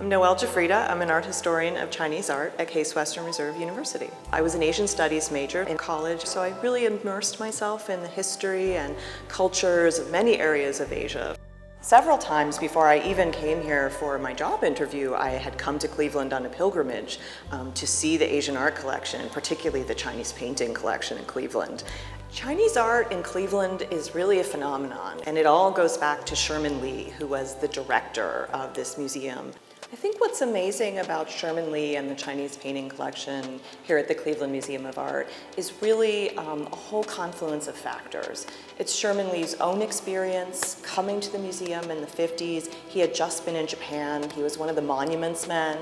I'm Noelle Giuffrida. I'm an art historian of Chinese art at Case Western Reserve University. I was an Asian Studies major in college, so I really immersed myself in the history and cultures of many areas of Asia. Several times before I even came here for my job interview, I had come to Cleveland on a pilgrimage to see the Asian art collection, and particularly the Chinese painting collection in Cleveland. Chinese art in Cleveland is really a phenomenon, and it all goes back to Sherman Lee, who was the director of this museum. I think what's amazing about Sherman Lee and the Chinese painting collection here at the Cleveland Museum of Art is really a whole confluence of factors. It's Sherman Lee's own experience coming to the museum in the 50s. He had just been in Japan. He was one of the monuments men.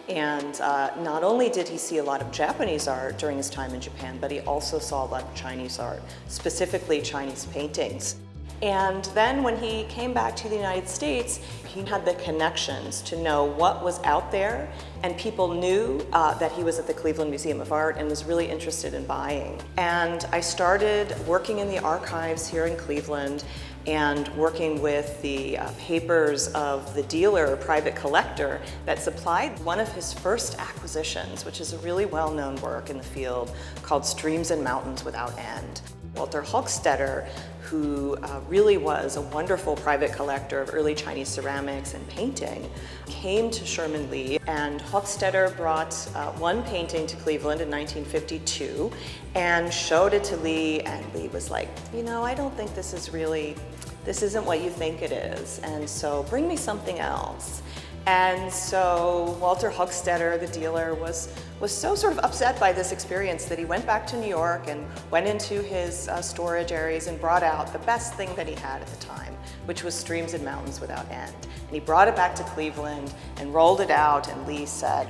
And not only did he see a lot of Japanese art during his time in Japan, but he also saw a lot of Chinese art, specifically Chinese paintings. And then when he came back to the United States, he had the connections to know what was out there, and people knew that he was at the Cleveland Museum of Art and was really interested in buying. And I started working in the archives here in Cleveland and working with the papers of the dealer or private collector that supplied one of his first acquisitions, which is a really well-known work in the field called Streams and Mountains Without End. Walter Hochstetter, who really was a wonderful private collector of early Chinese ceramics and painting, came to Sherman Lee, and Hochstetter brought one painting to Cleveland in 1952 and showed it to Lee, and Lee was like, you know, I don't think this isn't what you think it is, and so bring me something else. And so Walter Hochstetter, the dealer, was so sort of upset by this experience that he went back to New York and went into his storage areas and brought out the best thing that he had at the time, which was Streams and Mountains Without End. And he brought it back to Cleveland and rolled it out, and Lee said,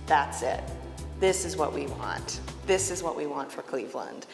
that's it. This is what we want. This is what we want for Cleveland.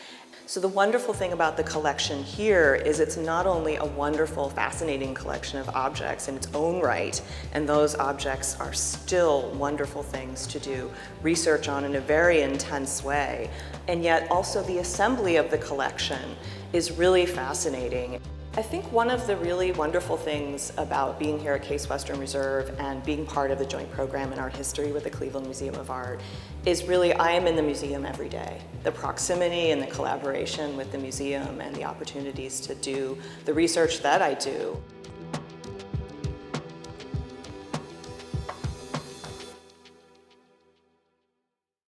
So the wonderful thing about the collection here is it's not only a wonderful, fascinating collection of objects in its own right, and those objects are still wonderful things to do research on in a very intense way, and yet also the assembly of the collection is really fascinating. I think one of the really wonderful things about being here at Case Western Reserve and being part of the joint program in art history with the Cleveland Museum of Art is really I am in the museum every day. The proximity and the collaboration with the museum and the opportunities to do the research that I do